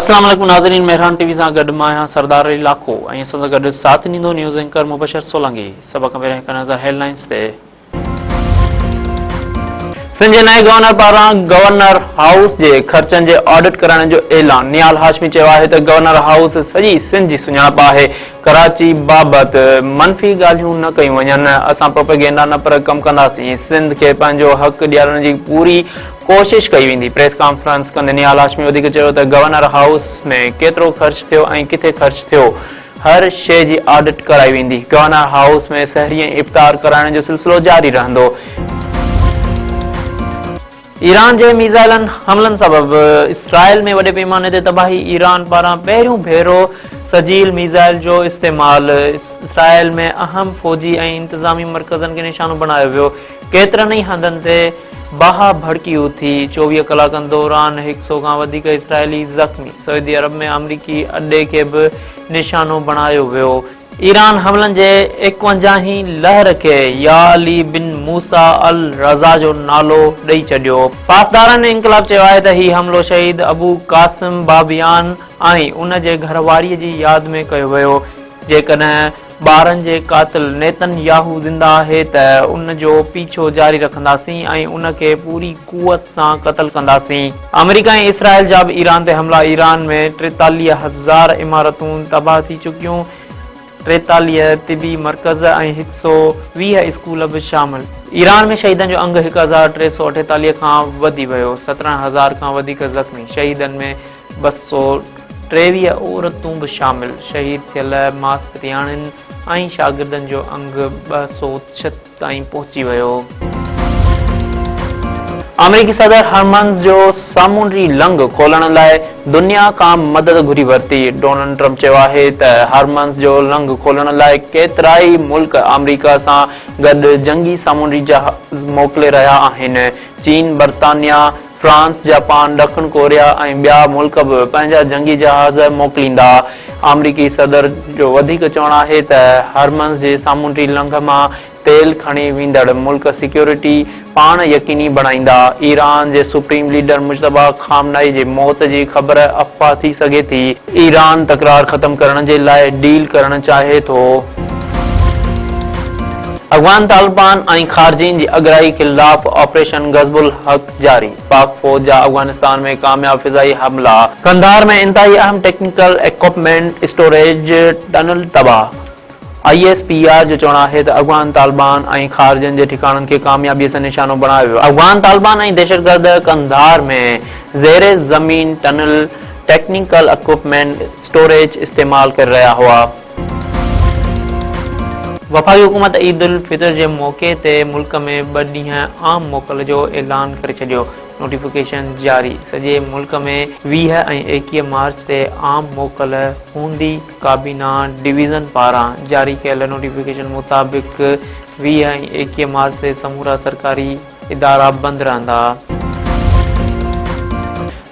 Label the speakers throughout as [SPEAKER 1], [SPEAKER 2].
[SPEAKER 1] अस्सलाम वालेकुम नाज़रीन, मेहरान टीवी सां गॾु मां आहियां सरदार इलाक़ो ऐं असां सां गॾु साथ ॾींदो न्यूज़ एंकर मुबशर सोलंगी। सभ खां पहिरियों हिकु नज़र हेडलाइंस ते। सिंध जे नए गवर्नर पारां गवर्नर हाउस जे ख़र्चनि जे ऑडिट करण जो ऐलान। निहाल हाशमी चयो आहे त गवर्नर हाउस सॼी सिंध जी सुञाणप आहे। कराची बाबति मनफ़ी ॻाल्हियूं न कयूं वञनि। असां प्रोपेगेंडा न पर कमु कंदासीं। सिंध खे पंहिंजो हक़ ॾियारण जी पूरी कोशिश कई वेंदी। प्रेस कॉन्फ्रेंस कंदे निहाल हाशमी वधीक चयो त गवर्नर हाउस में केतिरो ख़र्च थियो ऐं किथे ख़र्च थियो, हर शइ जी ऑडिट कराई वेंदी। गवर्नर हाउस में सहरी ऐं इफ़्तार कराइण जो सिलसिलो जारी रहंदो। ईरान जे मीज़ाइलन हमलनि सबबि इसराइल में वॾे पैमाने ते तबाही। ईरान पारां पहिरियों भेरो सजील मीज़ाइल जो इस्तेमाल। इसराइल में अहम फ़ौजी ऐं इंतज़ामी मर्कज़नि खे निशानो बणायो वियो। केतिरनि ई हंधनि ते बाहि भड़की उथी। 24 कलाकनि दौरान 100 खां वधीक इसराइली ज़ख़्मी। सऊदी अरब में अमरीकी अॾे खे बि निशानो बणायो वियो। ईरान हमलनि जे 51 लहर खे या अली बिन मूसा अल रज़ा जो नालो ॾेई छॾियो। पासदारनि इनक़लाब चयो आहे त हीउ हमलो शहीद अबू कासिम बाबियान ऐं उन जे घरवारीअ जी यादि में कयो वियो। जेकॾहिं ॿारनि जे क़ातिल नेतनयाहू ज़िंदा आहे त उन जो पीछो जारी रखंदासीं ऐं उन खे पूरी कुवत सां क़त्ल कंदासीं। अमेरिका ऐं इसराइल जा बि ईरान ते हमला। ईरान में 43,000 इमारतूं तबाह थी चुकियूं। 43 तिबी मर्कज़ ऐं 120 स्कूल बि शामिल। ईरान में शहीदनि जो अंग 1348 खां वधी वियो। 17,000 खां वधीक ज़ख़्मी। शहीदनि में 223 औरतूं बि शामिल। शहीद थियल मास्तरियाणियुनि ऐं शागिर्दनि जो अंग 206 ताईं पहुची वियो। अमेरिकी सदर हरमंस जो सामूंडी लंघ खोलण लाइ दुनिया खां मदद घुरी वरिती। डोनाल्ड ट्रंप चयो आहे त हरमंस जो लंघ खोलण लाइ केतिराई मुल्क अमेरिका सां गॾु जंगी सामूंडी जहाज़ मोकिले रहिया आहिनि। चीन, बर्तानिया, फ्रांस, जापान, ॾखण कोरिया ऐं ॿिया मुल्क बि पंहिंजा जंगी जहाज़ मोकिलींदा। अमरीकी सदर जो वधीक चवणु आहे त हरमंस जे सामूंडी लंघ मां तेल खणी वेंदड़ मुल्क सिक्योरिटी पाण यकीनी बणाईंदा। ईरान जे सुप्रीम लीडर मुश्तबा खामनाई जे मौत जी ख़बर अफ़वाह थी सघे थी। ईरान तकरार ख़त्म करण जे लाइ डील करणु चाहे थो। अफ़गान तालिबान ऐं ख़ारजीन जी अगराई ख़िलाफ़ ऑपरेशन गज़बुल हक़ जारी। पाक फ़ौज जा अफ़गानिस्तान में कामयाब फ़िज़ाई हमला। कंधार में इंतहाई अहम टेक्निकल इक्विपमेंट स्टोरेज टनल तबाह। ISPR जो चवणु आहे त अफ़गान तालिबान ऐं ख़ारजनि जे ठिकाणनि खे कामयाबीअ सां निशानो बणायो वियो। अफ़गान तालिबान ऐं दहशतगर्द कंधार में ज़ेरे ज़मीन टनल टेक्निकल इक्विपमेंट स्टोरेज इस्तेमाल करे रहिया हुआ। वफ़ाक़ी हुकूमत ईद उल फितर जे मौक़े ते मुल्क में 2 ॾींहं आम मोकल जो ऐलान करे छॾियो। नोटिफिकेशन जारी। सॼे मुल्क में 20 ऐं 21 मार्च ते आम मोकल हूंदी। काबीना डिवीज़न पारां जारी कयल नोटिफिकेशन मुताबिक़ 20 ऐं 21 मार्च ते समूरा सरकारी इदारा बंदि रहंदा।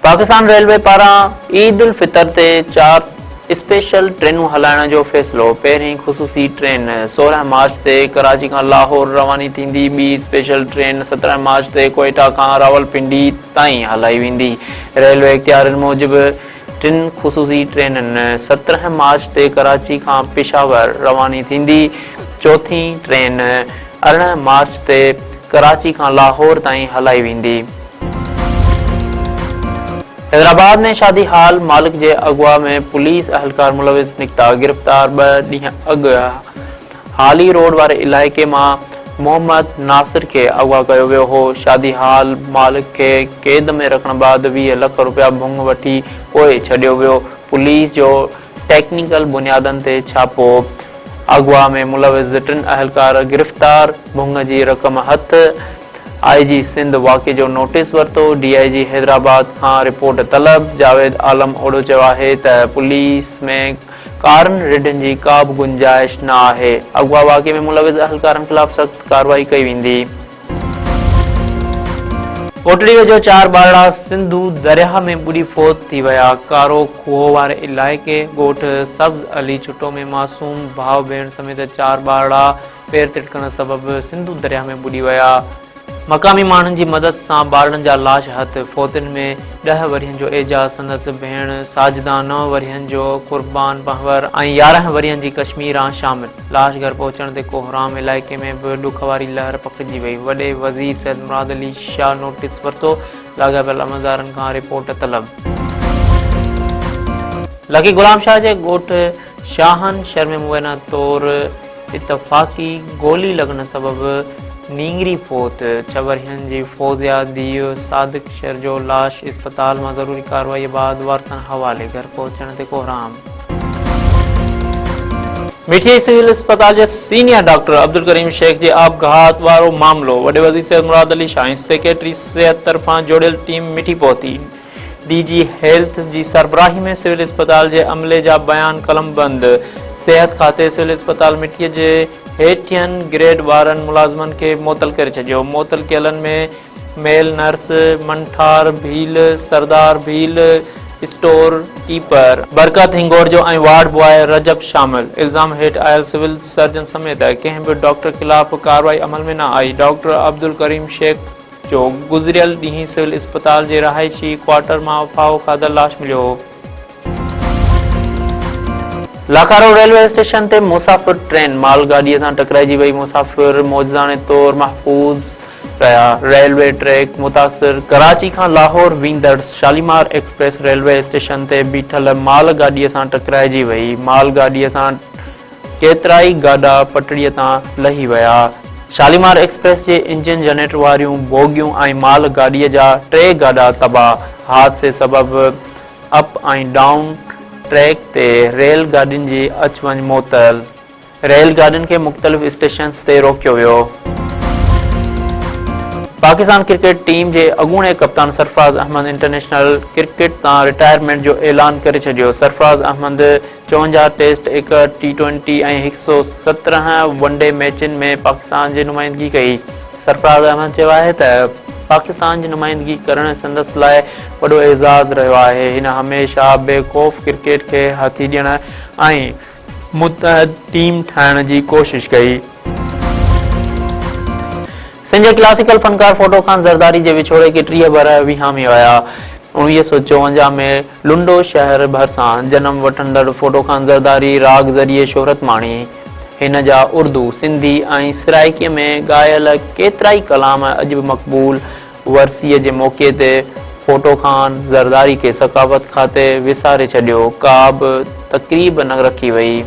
[SPEAKER 1] पाकिस्तान रेलवे पारां ईद उल फितर ते 4 स्पेशल ट्रेनूं हलाइण जो फ़ैसिलो। पहिरीं ख़ुसूसी ट्रेन 16 मार्च ते कराची खां लाहौर रवानी थींदी। ॿी स्पेशल ट्रेन 17 मार्च ते कोयटा खां रावलपिंडी ताईं हलाई वेंदी। रेलवे इख़्तियारनि मूजिबि 3 ख़ुसूसी ट्रेननि 17 मार्च ते कराची खां पेशावर रवानी थींदी। चौथीं ट्रेन 18 मार्च ते कराची खां लाहौर ताईं हलाई वेंदी। हैदराबाद में शादी हाल मालिक जे अगवा में पुलिस अहलकार मुलविस निकिता। गिरफ़्तार 2 ॾींहं अॻु हाली रोड वारे इलाइक़े मां मोहम्मद नासिर खे अगवा कयो वियो हो। शादी हाल मालिक खे क़ैद में रखण बैदि 20 लख रुपया भुङ वठी पोइ छॾियो वियो। पुलिस जो टेक्निकल बुनियादनि ते छापो। अगवा में मुलविस 3 अहलकार गिरफ़्तार। भुङ जी रक़म हथ। IG सिंध वाक़े जो नोटिस वरितो। DIG हैदराबाद खां रिपोर्ट तलब। जावेद आलम ओडो चयो आहे त पुलिस में कारनि रिढनि जी का बि गुंजाइश न आहे। अगवा वाक़े में मुलविस अहलकारनि ख़िलाफ़ सख़्त कार्रवाई कई वेंदी। कोटड़ी वेझो 4 ॿारड़ा सिंधू दरिया में ॿुॾी फ़ौत थी विया। कारो खूह वारे इलाइक़े ॻोठ सब्ज़ अली छुटो में मासूम भाउ भेण समेत 4 ॿारड़ा पेर तिटकण सबबि सिंधू दरिया में ॿुॾी विया। मक़ामी माण्हुनि जी मदद सां ॿारनि जा लाश हथ, फ़ौतनि में 10 वरियनि जो एजाज़, संदसि भेण साजिदा 9 वरियनि जो, क़ुर्बान पहवर ऐं 11 वरियनि जी कश्मीरा शामिल। लाश घर पहुचण ते कोहराम इलाइक़े में बि ॾुख वारी लहर पखिड़िजी वई। वॾे वज़ीर सैयद मुराद अली शाह नोटिस वरितो, लाॻापियल अमलदारनि खां रिपोर्ट तलब। लकी गुलाम शाह जे ॻोठ शाहन शहर में मुबैना तौरु इतफ़ाक़ी गोली लॻण सबबि नींगरी फोत। 6 वरियनि जी फौजिया धीउ सादिक शहर जो लाश इस्पताल मां ज़रूरी कार्रवाई बाद वारसनि हवाले। घर पहुचण ते कोहराम। मिठी सिविल अस्पताल जे सीनियर डॉक्टर अब्दुल करीम शेख जे आपघात वारो मामलो। वॾे वज़ीर सैयद मुराद अली शाह ऐं सेक्रेटरी सिहत तरफ़ां जोड़ियल टीम मिठी पहुती। DG हेल्थ जी सरबराही में सिविल अस्पताल जे अमले जा बयान कलमबंद। सेहत खाते सिविल अस्पताल मिठीअ जे हेठियनि ग्रेड वारनि मुलाज़मनि खे मुअतल करे छॾियो। मुअतल कयलनि में मेल नर्स, मंठार भील, सरदार भील, स्टोर कीपर बरकत हिंगोरजो ऐं वार्ड बॉय रजब शामिल। इल्ज़ाम हेठि आयल सिविल सर्जन समेत कंहिं बि डॉक्टर ख़िलाफ़ कार्रवाई अमल में न आई। डॉक्टर अब्दुल करीम शेख जो गुज़िरियल ॾींहुं सिविल अस्पताल जे रहाइशी क्वार्टर मां फाहो खाधल लाश मिलियो हो। लाखारो रेलवे स्टेशन ते मुसाफ़िर ट्रेन मालगाॾीअ सां टकराइजी वई। मुसाफ़िर मौजज़ाने तौरु महफ़ूज़ रहिया। रेलवे ट्रैक मुतासिर। कराची खां लाहौर वेंदड़ शालीमार एक्सप्रेस रेलवे स्टेशन ते बीठल मालगाॾीअ सां टकराइजी वई। मालगाॾीअ सां केतिराई गाॾा पटड़ीअ तां लही विया। शालीमार एक्सप्रेस जे इंजन जनरेटर वारियूं बोगियूं ऐं मालगाॾीअ जा 3 गाॾा तबाह। हादसे सबबि अप ऐं डाउन ट्रैक ते रेल गाॾियुनि जी अचु वञु मुअतल। रेल गाॾियुनि खे मुख़्तलिफ़ स्टेशन्स ते रोकियो वियो। पाकिस्तान क्रिकेट टीम जे अॻूणे कप्तान सरफराज़ अहमद इंटरनेशनल क्रिकेट तां रिटायरमेंट जो ऐलान करे छॾियो। सरफराज़ अहमद 54 टेस्ट, 1 T20 ऐं 117 वनडे मैचनि में पाकिस्तान जी नुमाइंदगी कई। सरफराज़ अहमद चयो आहे त पाकिस्तान जी नुमाइंदगी करण संदसि लाइ वॾो एज़ाज़ रहियो आहे। हिन हमेशह बेखौफ़ क्रिकेट खे हथी ॾियण ऐं मुतहद टीम ठाहिण जी कोशिश कई। सिंध जे क्लासिकल फनकार फोटो ख़ान ज़रदारी जे विछोड़े खे 30 बर विहामे विया। 1954 में लुंडो शहर भरिसां जनम वठंदड़ फोटो ख़ान ज़रदारी राग ज़रिए शोहरत माणी। हिन जा उर्दू, सिंधी ऐं सराइकीअ में ॻायल केतिराई कलाम अॼु बि मक़बूल। वरसीअ जे मौक़े ते फोटो ख़ान ज़रदारी खे सक़ाफ़त खाते विसारे छॾियो। का बि तक़रीब न रखी वई।